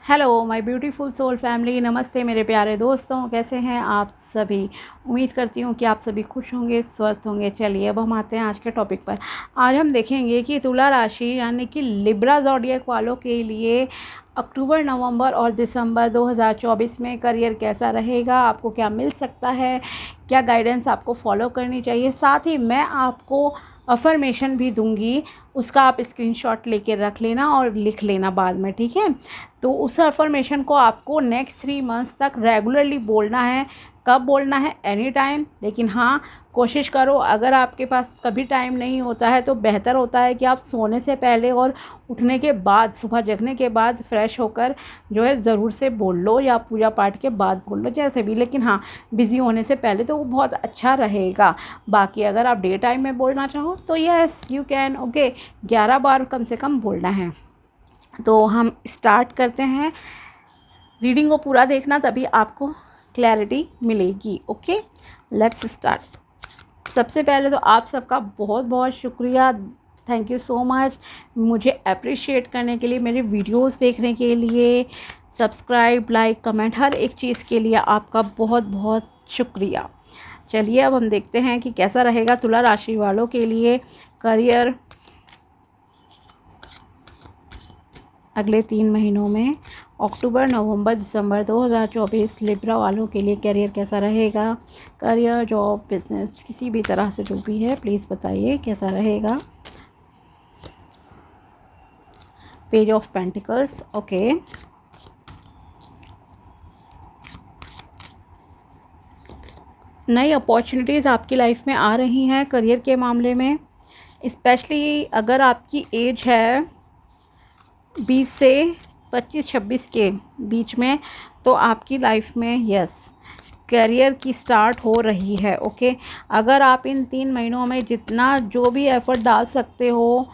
Hello my beautiful soul family, नमस्ते मेरे प्यारे दोस्तों, कैसे हैं आप सभी। उम्मीद करती हूँ कि आप सभी खुश होंगे, स्वस्थ होंगे। चलिए अब हम आते हैं आज के टॉपिक पर। आज हम देखेंगे कि तुला राशि यानी कि लिब्रा ज़ोडिएक वालों के लिए अक्टूबर, नवंबर और दिसंबर 2024 में करियर कैसा रहेगा, आपको क्या मिल सकता है, क्या गाइडेंस आपको फॉलो करनी चाहिए। साथ ही मैं आपको अफर्मेशन भी दूंगी, उसका आप स्क्रीनशॉट लेके रख लेना और लिख लेना बाद में, ठीक है। तो उस अफर्मेशन को आपको नेक्स्ट 3 मंथ्स तक रेगुलरली बोलना है। कब बोलना है? Any time. लेकिन हाँ, कोशिश करो, अगर आपके पास कभी टाइम नहीं होता है तो बेहतर होता है कि आप सोने से पहले और उठने के बाद, सुबह जगने के बाद फ्रेश होकर जो है ज़रूर से बोल लो, या पूजा पाठ के बाद बोल लो, जैसे भी। लेकिन हाँ, बिज़ी होने से पहले तो वो बहुत अच्छा रहेगा। बाकी अगर आप डे टाइम में बोलना चाहो तो यस यू कैन, ओके। 11 बार कम से कम बोलना है। तो हम स्टार्ट करते हैं। रीडिंग को पूरा देखना, तभी आपको क्लैरिटी मिलेगी। Okay, let's start. सबसे पहले तो आप सबका बहुत बहुत शुक्रिया, थैंक यू सो मच मुझे अप्रिशिएट करने के लिए, मेरे वीडियोस देखने के लिए, सब्सक्राइब, लाइक, कमेंट, हर एक चीज़ के लिए आपका बहुत बहुत शुक्रिया। चलिए अब हम देखते हैं कि कैसा रहेगा तुला राशि वालों के लिए करियर अगले 3 महीनों में। अक्टूबर, नवंबर, दिसंबर 2024 लिब्रा वालों के लिए करियर कैसा रहेगा। करियर, जॉब, बिजनेस, किसी भी तरह से जो भी है प्लीज़ बताइए कैसा रहेगा। Page of pentacles, okay. नई अपॉर्चुनिटीज़ आपकी लाइफ में आ रही हैं करियर के मामले में। स्पेशली अगर आपकी एज है 20 से 25-26 के बीच में, तो आपकी लाइफ में यस करियर की स्टार्ट हो रही है। ओके, अगर आप इन 3 महीनों में जितना जो भी एफर्ट डाल सकते हो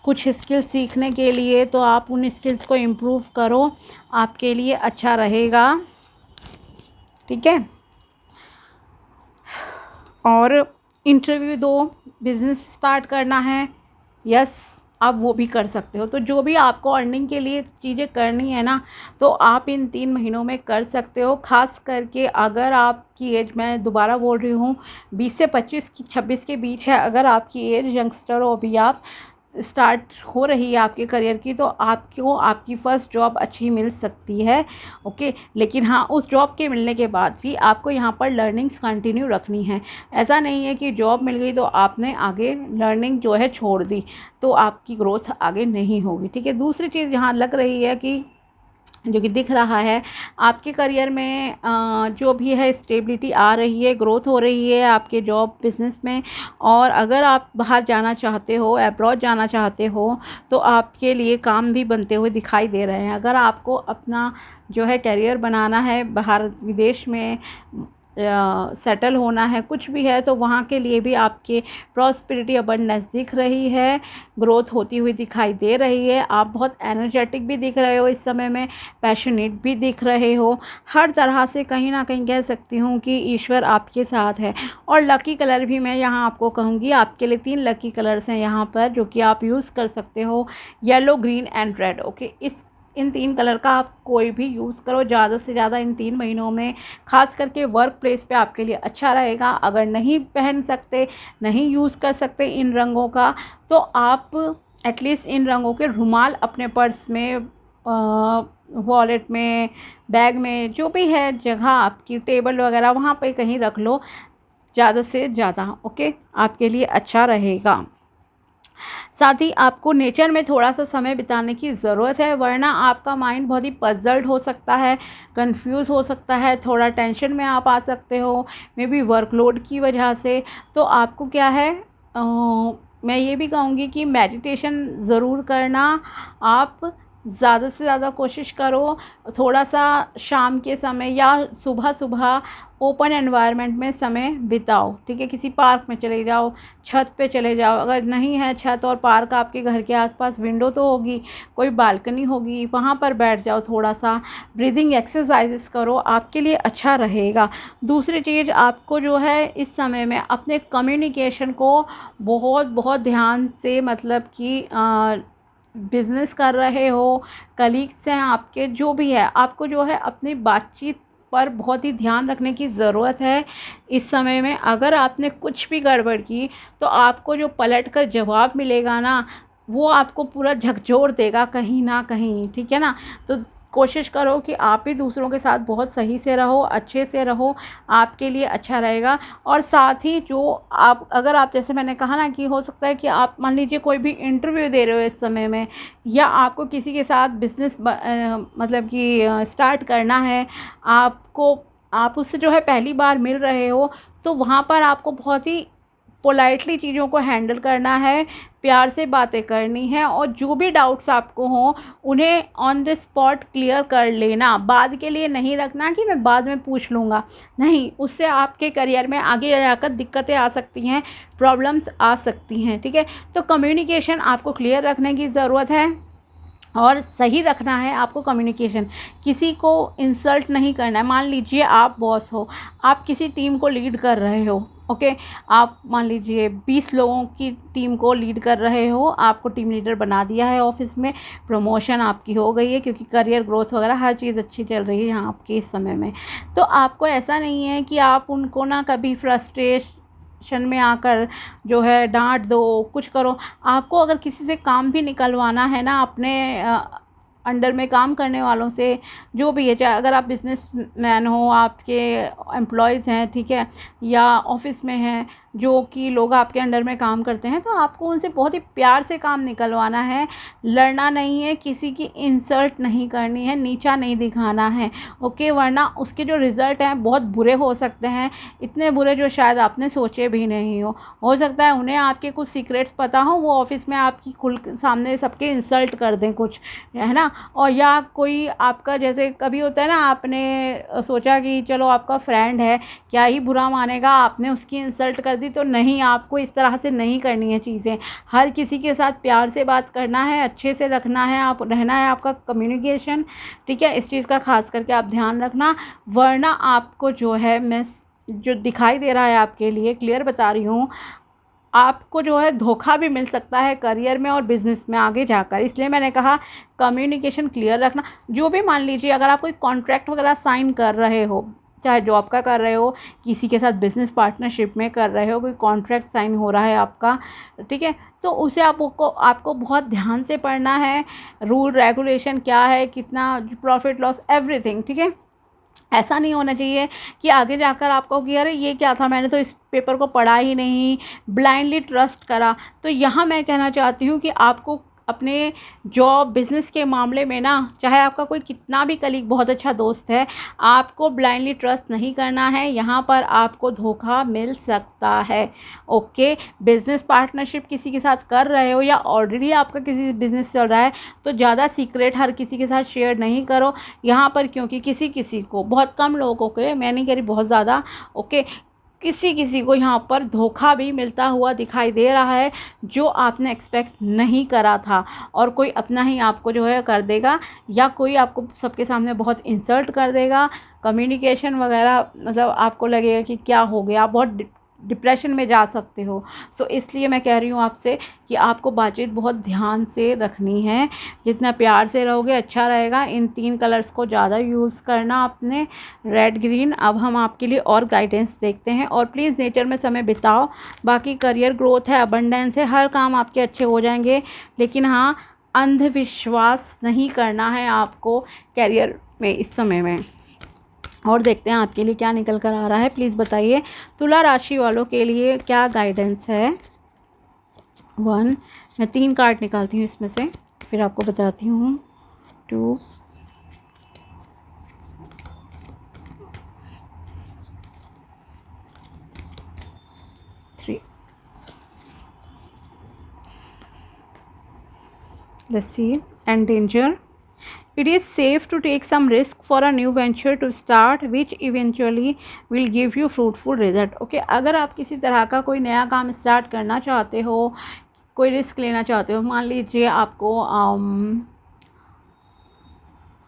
कुछ स्किल्स सीखने के लिए, तो आप उन स्किल्स को इम्प्रूव करो, आपके लिए अच्छा रहेगा, ठीक है। और इंटरव्यू दो, बिजनेस स्टार्ट करना है, यस आप वो भी कर सकते हो। तो जो भी आपको अर्निंग के लिए चीज़ें करनी है ना, तो आप इन 3 महीनों में कर सकते हो। ख़ास करके अगर आपकी एज, मैं दोबारा बोल रही हूँ, 20 से 25 की 26 के बीच है, अगर आपकी एज यंगस्टर हो, अभी आप स्टार्ट हो रही है आपके करियर की, तो आपको आपकी फ़र्स्ट जॉब अच्छी मिल सकती है। ओके, लेकिन हाँ, उस जॉब के मिलने के बाद भी आपको यहाँ पर लर्निंग्स कंटिन्यू रखनी है। ऐसा नहीं है कि जॉब मिल गई तो आपने आगे लर्निंग जो है छोड़ दी, तो आपकी ग्रोथ आगे नहीं होगी, ठीक है। दूसरी चीज़ यहाँ लग रही है कि जो कि दिख रहा है आपके करियर में जो भी है स्टेबिलिटी आ रही है, ग्रोथ हो रही है आपके जॉब बिजनेस में। और अगर आप बाहर जाना चाहते हो, अब्रॉड जाना चाहते हो, तो आपके लिए काम भी बनते हुए दिखाई दे रहे हैं। अगर आपको अपना जो है करियर बनाना है, बाहर विदेश में सेटल होना है, कुछ भी है, तो वहाँ के लिए भी आपके प्रॉस्पेरिटी अबंडेंस दिख रही है, ग्रोथ होती हुई दिखाई दे रही है। आप बहुत एनर्जेटिक भी दिख रहे हो इस समय में, पैशनेट भी दिख रहे हो। हर तरह से कहीं ना कहीं कह सकती हूँ कि ईश्वर आपके साथ है। और लकी कलर भी मैं यहाँ आपको कहूँगी, आपके लिए 3 लकी कलर्स हैं यहाँ पर जो कि आप यूज़ कर सकते हो, yellow, green and red. Okay, in 3 colour का आप कोई भी यूज़ करो ज़्यादा से ज़्यादा इन 3 महीनों में। ख़ास करके वर्क प्लेस पे आपके लिए अच्छा रहेगा। अगर नहीं पहन सकते, नहीं यूज़ कर सकते इन रंगों का, तो आप एटलीस्ट इन रंगों के रुमाल अपने पर्स में, वॉलेट में, बैग में, जो भी है जगह आपकी, टेबल वगैरह, वहाँ पे कहीं रख लो ज़्यादा से ज़्यादा। ओके, आपके लिए अच्छा रहेगा। साथ ही आपको नेचर में थोड़ा सा समय बिताने की ज़रूरत है, वरना आपका माइंड बहुत ही पजल्ड हो सकता है, कंफ्यूज हो सकता है, थोड़ा टेंशन में आप आ सकते हो, मे बी वर्कलोड की वजह से। तो आपको क्या है, मैं ये भी कहूँगी कि मेडिटेशन ज़रूर करना। आप ज़्यादा से ज़्यादा कोशिश करो, थोड़ा सा शाम के समय या सुबह सुबह ओपन एनवायरनमेंट में समय बिताओ, ठीक है। किसी पार्क में चले जाओ, छत पे चले जाओ, अगर नहीं है छत और पार्क आपके घर के आसपास, विंडो तो होगी, कोई बालकनी होगी, वहाँ पर बैठ जाओ, थोड़ा सा ब्रीदिंग एक्सरसाइजेस करो, आपके लिए अच्छा रहेगा। दूसरी चीज़, आपको जो है इस समय में अपने कम्युनिकेशन को बहुत बहुत ध्यान से, मतलब कि बिज़नेस कर रहे हो, कलीग्स हैं आपके, जो भी है, आपको जो है अपनी बातचीत पर बहुत ही ध्यान रखने की ज़रूरत है इस समय में। अगर आपने कुछ भी गड़बड़ की तो आपको जो पलट कर जवाब मिलेगा ना, वो आपको पूरा झकझोर देगा कहीं ना कहीं, ठीक है ना। तो कोशिश करो कि आप ही दूसरों के साथ बहुत सही से रहो, अच्छे से रहो, आपके लिए अच्छा रहेगा। और साथ ही जो आप, अगर आप, जैसे मैंने कहा ना कि हो सकता है कि आप मान लीजिए कोई भी इंटरव्यू दे रहे हो इस समय में, या आपको किसी के साथ बिज़नेस मतलब कि स्टार्ट करना है, आपको, आप उससे जो है पहली बार मिल रहे हो, तो वहाँ पर आपको बहुत ही पोलाइटली चीज़ों को हैंडल करना है, प्यार से बातें करनी है, और जो भी डाउट्स आपको हों उन्हें ऑन द स्पॉट क्लियर कर लेना। बाद के लिए नहीं रखना कि मैं बाद में पूछ लूँगा, नहीं, उससे आपके करियर में आगे जाकर दिक्कतें आ सकती हैं, प्रॉब्लम्स आ सकती हैं, ठीक है। तो कम्युनिकेशन आपको क्लियर रखने की ज़रूरत है, और सही रखना है आपको कम्युनिकेशन। किसी को इंसल्ट नहीं करना है। मान लीजिए आप बॉस हो, आप किसी टीम को लीड कर रहे हो, ओके, आप मान लीजिए 20 लोगों की टीम को लीड कर रहे हो, आपको टीम लीडर बना दिया है ऑफिस में, प्रमोशन आपकी हो गई है क्योंकि करियर ग्रोथ वगैरह हर चीज़ अच्छी चल रही है यहाँ आपके इस समय में। तो आपको ऐसा नहीं है कि आप उनको ना कभी फ्रस्ट्रेशन में आकर जो है डांट दो, कुछ करो। आपको अगर किसी से काम भी निकलवाना है ना, अपने अंडर में काम करने वालों से, जो भी है, चाहे अगर आप बिजनेस मैन हो, आपके एम्प्लॉयज़ हैं, ठीक है, या ऑफिस में हैं जो कि लोग आपके अंडर में काम करते हैं, तो आपको उनसे बहुत ही प्यार से काम निकलवाना है, लड़ना नहीं है, किसी की इंसल्ट नहीं करनी है, नीचा नहीं दिखाना है, ओके, वरना उसके जो रिज़ल्ट हैं बहुत बुरे हो सकते हैं, इतने बुरे जो शायद आपने सोचे भी नहीं हो सकता है उन्हें आपके कुछ सीक्रेट्स पता हो, वो ऑफिस में आपकी खुल सामने सबके इंसल्ट कर दें कुछ, है ना। और या कोई आपका, जैसे कभी होता है ना, आपने सोचा कि चलो आपका फ्रेंड है, क्या ही बुरा मानेगा, आपने उसकी इंसल्ट कर दी, तो नहीं, आपको इस तरह से नहीं करनी है चीज़ें। हर किसी के साथ प्यार से बात करना है, अच्छे से रखना है, आप रहना है आपका कम्युनिकेशन, ठीक है, इस चीज़ का खास करके आप ध्यान रखना, वरना आपको जो है, मैं जो दिखाई दे रहा है आपके लिए क्लियर बता रही हूँ, आपको जो है धोखा भी मिल सकता है करियर में और बिज़नेस में आगे जाकर। इसलिए मैंने कहा कम्युनिकेशन क्लियर रखना। जो भी, मान लीजिए अगर आप कोई कॉन्ट्रैक्ट वगैरह साइन कर रहे हो, चाहे जॉब का कर रहे हो, किसी के साथ बिज़नेस पार्टनरशिप में कर रहे हो, कोई कॉन्ट्रैक्ट साइन हो रहा है आपका, ठीक है, तो उसे आपको बहुत ध्यान से पढ़ना है, रूल रेगुलेशन क्या है, कितना प्रॉफिट लॉस, एवरीथिंग, ठीक है। ऐसा नहीं होना चाहिए कि आगे जाकर आपको कि अरे ये क्या था, मैंने तो इस पेपर को पढ़ा ही नहीं, ब्लाइंडली ट्रस्ट करा। तो यहाँ मैं कहना चाहती हूँ कि आपको अपने जॉब बिज़नेस के मामले में ना, चाहे आपका कोई कितना भी कलीग बहुत अच्छा दोस्त है, आपको ब्लाइंडली ट्रस्ट नहीं करना है, यहाँ पर आपको धोखा मिल सकता है, ओके। बिज़नेस पार्टनरशिप किसी के साथ कर रहे हो या ऑलरेडी आपका किसी बिज़नेस चल रहा है, तो ज़्यादा सीक्रेट हर किसी के साथ शेयर नहीं करो यहाँ पर, क्योंकि किसी किसी को, बहुत कम लोगों को, मैं नहीं कह रही बहुत ज़्यादा, ओके, किसी किसी को यहाँ पर धोखा भी मिलता हुआ दिखाई दे रहा है, जो आपने एक्सपेक्ट नहीं करा था, और कोई अपना ही आपको जो है कर देगा, या कोई आपको सबके सामने बहुत इंसल्ट कर देगा, कम्युनिकेशन वगैरह, मतलब आपको लगेगा कि क्या हो गया, आप बहुत डिप्रेशन में जा सकते हो। सो इसलिए मैं कह रही हूँ आपसे कि आपको बातचीत बहुत ध्यान से रखनी है, जितना प्यार से रहोगे अच्छा रहेगा। इन 3 कलर्स को ज़्यादा यूज़ करना आपने, रेड ग्रीन। अब हम आपके लिए और गाइडेंस देखते हैं, और प्लीज़ नेचर में समय बिताओ। बाकी करियर ग्रोथ है, अबंडेंस है, हर काम आपके अच्छे हो जाएंगे, लेकिन हाँ, अंधविश्वास नहीं करना है आपको करियर में इस समय में। और देखते हैं आपके लिए क्या निकल कर आ रहा है, प्लीज़ बताइए। तुला राशि वालों के लिए क्या गाइडेंस है। 1, मैं 3 कार्ड निकालती हूँ इसमें से, फिर आपको बताती हूँ। 2, 3। Let's see. And danger. It is safe to take some risk for a new venture to start, which eventually will give you fruitful result. Okay, अगर आप किसी तरह का कोई नया काम स्टार्ट करना चाहते हो, कोई रिस्क लेना चाहते हो, मान लीजिए आपको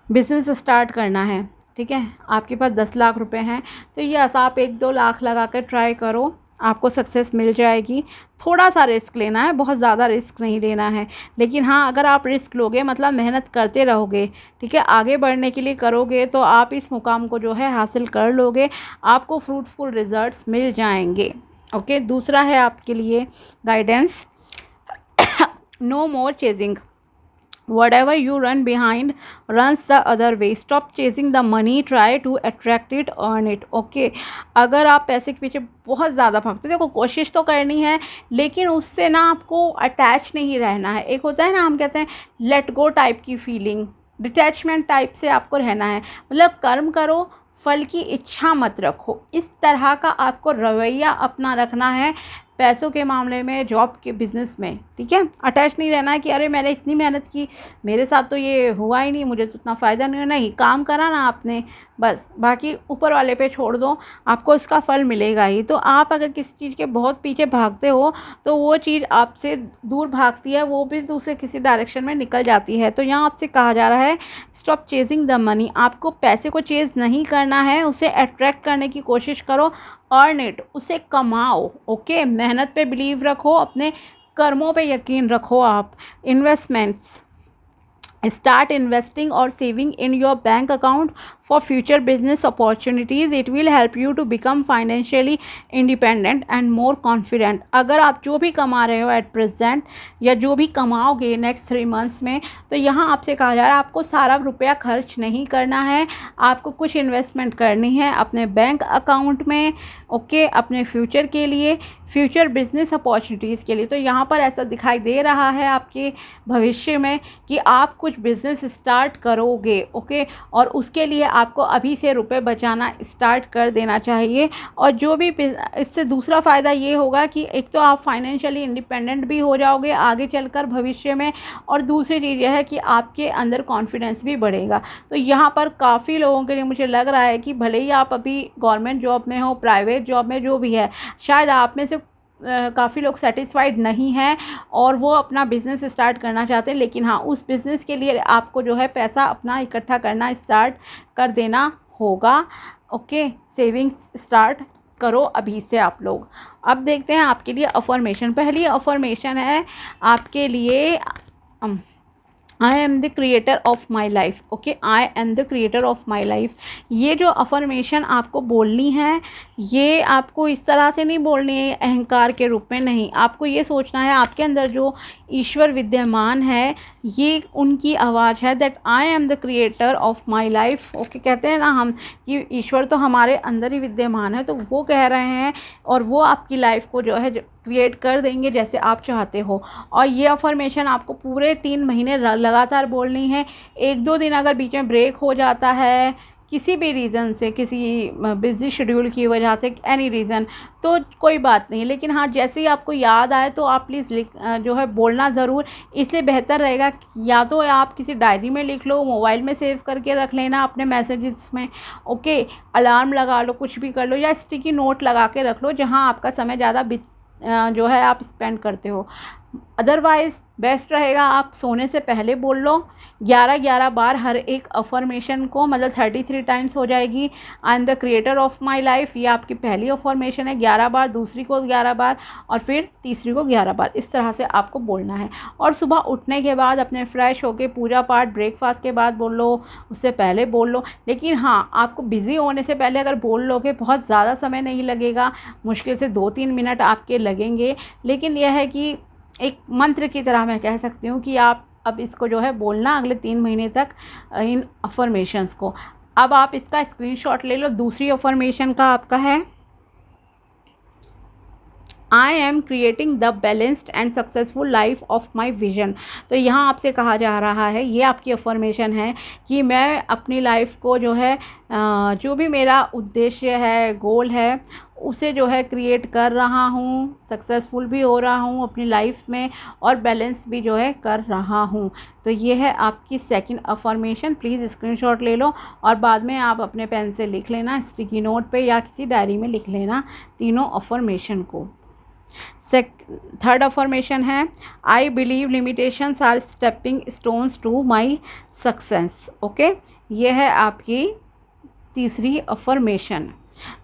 बिज़नेस स्टार्ट करना है, ठीक है, आपके पास 10 लाख रुपए हैं, तो यस, आप 1-2 लाख लगा कर ट्राई करो, आपको सक्सेस मिल जाएगी। थोड़ा सा रिस्क लेना है, बहुत ज़्यादा रिस्क नहीं लेना है, लेकिन हाँ अगर आप रिस्क लोगे मतलब मेहनत करते रहोगे, ठीक है, आगे बढ़ने के लिए करोगे तो आप इस मुकाम को जो है हासिल कर लोगे, आपको फ्रूटफुल रिजल्ट्स मिल जाएंगे। ओके, दूसरा है आपके लिए guidance, no more chasing, whatever you run behind runs the other way, stop chasing the money, try to attract it, earn it। Okay, अगर आप पैसे के पीछे बहुत ज़्यादा भागते, देखो कोशिश तो करनी है लेकिन उससे ना आपको अटैच नहीं रहना है। एक होता है ना, हम कहते हैं लेट गो टाइप की फीलिंग, डिटैचमेंट टाइप से आपको रहना है, मतलब कर्म करो फल की इच्छा मत रखो, इस तरह का आपको रवैया अपना रखना है पैसों के मामले में, जॉब के, बिज़नेस में, ठीक है। अटैच नहीं रहना है कि अरे मैंने इतनी मेहनत की, मेरे साथ तो ये हुआ ही नहीं, मुझे तो उतना फ़ायदा नहीं, नहीं काम करा ना आपने, बस बाकी ऊपर वाले पे छोड़ दो, आपको इसका फल मिलेगा ही। तो आप अगर किसी चीज़ के बहुत पीछे भागते हो तो वो चीज़ आपसे दूर भागती है, वो भी दूसरे किसी डायरेक्शन में निकल जाती है। तो यहाँ आपसे कहा जा रहा है स्टॉप चेजिंग द मनी, आपको पैसे को चेज़ नहीं करना है, उसे अट्रैक्ट करने की कोशिश करो, अर्न इट, उसे कमाओ। ओके, मेहनत पे बिलीव रखो, अपने कर्मों पे यकीन रखो। आप investments, start investing or saving in your bank account for future business opportunities, it will help you to become financially independent and more confident। अगर आप जो भी कमा रहे हो एट प्रेजेंट या जो भी कमाओगे नेक्स्ट 3 मंथ्स में, तो यहाँ आपसे कहा जा रहा है आपको सारा रुपया खर्च नहीं करना है, आपको कुछ इन्वेस्टमेंट करनी है अपने बैंक अकाउंट में, ओके, अपने फ्यूचर के लिए, फ्यूचर बिजनेस अपॉर्चुनिटीज़ के लिए। तो यहाँ पर ऐसा दिखाई दे रहा है आपके भविष्य में कि आप कुछ बिज़नेस स्टार्ट करोगे, ओके, और उसके लिए आपको अभी से रुपए बचाना स्टार्ट कर देना चाहिए। और जो भी इससे दूसरा फ़ायदा ये होगा कि एक तो आप फाइनेंशियली इंडिपेंडेंट भी हो जाओगे आगे चलकर भविष्य में, और दूसरी चीज़ यह है कि आपके अंदर कॉन्फिडेंस भी बढ़ेगा। तो यहाँ पर काफ़ी लोगों के लिए मुझे लग रहा है कि भले ही आप अभी गवर्नमेंट जॉब में हो, प्राइवेट जॉब में, जो भी है, शायद आप में से काफ़ी लोग सेटिस्फाइड नहीं हैं और वो अपना बिज़नेस स्टार्ट करना चाहते हैं, लेकिन हाँ उस बिज़नेस के लिए आपको जो है पैसा अपना इकट्ठा करना स्टार्ट कर देना होगा। ओके, सेविंग्स स्टार्ट करो अभी से आप लोग। अब देखते हैं आपके लिए अफर्मेशन। पहली अफर्मेशन है आपके लिए, I am the creator of my life. Okay, I am the creator of my life, ये जो अफर्मेशन आपको बोलनी है, ये आपको इस तरह से नहीं बोलनी है अहंकार के रूप में, नहीं, आपको ये सोचना है आपके अंदर जो ईश्वर विद्यमान है, ये उनकी आवाज़ है, that I am the creator of my life. Okay, कहते हैं ना हम कि ईश्वर तो हमारे अंदर ही विद्यमान है, तो वो कह रहे हैं और वो आपकी लाइफ को जो है क्रिएट कर देंगे जैसे आप चाहते हो। और ये अफर्मेशन आपको पूरे 3 महीने लगातार बोलनी है। 1-2 दिन अगर बीच में ब्रेक हो जाता है किसी भी रीज़न से, किसी बिज़ी शेड्यूल की वजह से, एनी रीज़न, तो कोई बात नहीं, लेकिन हाँ जैसे ही आपको याद आए तो आप प्लीज़ जो है बोलना ज़रूर। इसलिए बेहतर रहेगा या तो आप किसी डायरी में लिख लो, मोबाइल में सेव करके रख लेना अपने मैसेजेस में, ओके, अलार्म लगा लो, कुछ भी कर लो, या स्टिकी नोट लगा के रख लो जहाँ आपका समय ज़्यादा जो है आप स्पेंड करते हो। अदरवाइज़ बेस्ट रहेगा आप सोने से पहले बोल लो 11-11 बार हर एक अफर्मेशन को, मतलब 33 टाइम्स हो जाएगी। I am the creator of my life, ये आपकी पहली अफर्मेशन है, 11 बार, दूसरी को 11 बार और फिर तीसरी को 11 बार, इस तरह से आपको बोलना है। और सुबह उठने के बाद अपने फ्रेश होके पूजा पाठ ब्रेकफास्ट के बाद बोल लो, उससे पहले बोल लो, लेकिन हाँ आपको बिज़ी होने से पहले अगर बोल लोगे बहुत ज़्यादा समय नहीं लगेगा, मुश्किल से 2-3 मिनट आपके लगेंगे, लेकिन यह है कि एक मंत्र की तरह मैं कह सकती हूँ कि आप अब इसको जो है बोलना अगले 3 महीने तक इन अफर्मेशंस को। अब आप इसका स्क्रीनशॉट ले लो। दूसरी अफर्मेशन का आपका है, I am creating the balanced and successful life of my vision. तो यहाँ आपसे कहा जा रहा है, ये आपकी अफर्मेशन है कि मैं अपनी लाइफ को जो है जो भी मेरा उद्देश्य है, गोल है, उसे जो है क्रिएट कर रहा हूँ, सक्सेसफुल भी हो रहा हूँ अपनी लाइफ में और बैलेंस भी जो है कर रहा हूँ। तो ये है आपकी सेकंड अफर्मेशन। प्लीज़ स्क्रीनशॉट ले लो और बाद में आप अपने पेन से लिख लेना, स्टिकी नोट पे या किसी डायरी में लिख लेना तीनों अफर्मेशन को। थर्ड अफर्मेशन है, I believe limitations are stepping stones to my success. Okay, ये है आपकी तीसरी अफर्मेशन।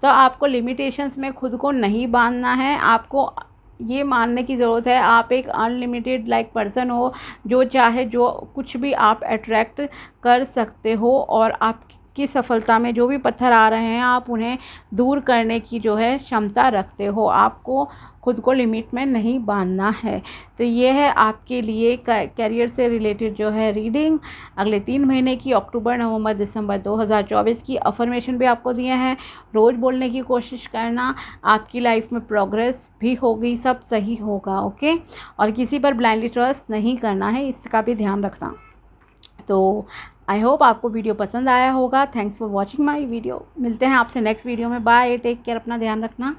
तो आपको लिमिटेशंस में खुद को नहीं बांधना है। आपको ये मानने की ज़रूरत है आप एक अनलिमिटेड लाइक पर्सन हो, जो चाहे जो कुछ भी आप अट्रैक्ट कर सकते हो, और आपकी सफलता में जो भी पत्थर आ रहे हैं आप उन्हें दूर करने की जो है क्षमता रखते हो। आपको खुद को लिमिट में नहीं बांधना है। तो ये है आपके लिए करियर से रिलेटेड जो है रीडिंग अगले 3 महीने की, अक्टूबर, नवंबर, दिसंबर 2024 की। अफर्मेशन भी आपको दिए हैं, रोज़ बोलने की कोशिश करना, आपकी लाइफ में प्रोग्रेस भी होगी, सब सही होगा। ओके, और किसी पर ब्लाइंडली ट्रस्ट नहीं करना है, इसका भी ध्यान रखना। तो आई होप आपको वीडियो पसंद आया होगा। Thanks for watching my video. मिलते हैं आपसे नेक्स्ट वीडियो में। बाय, टेक केयर, अपना ध्यान रखना।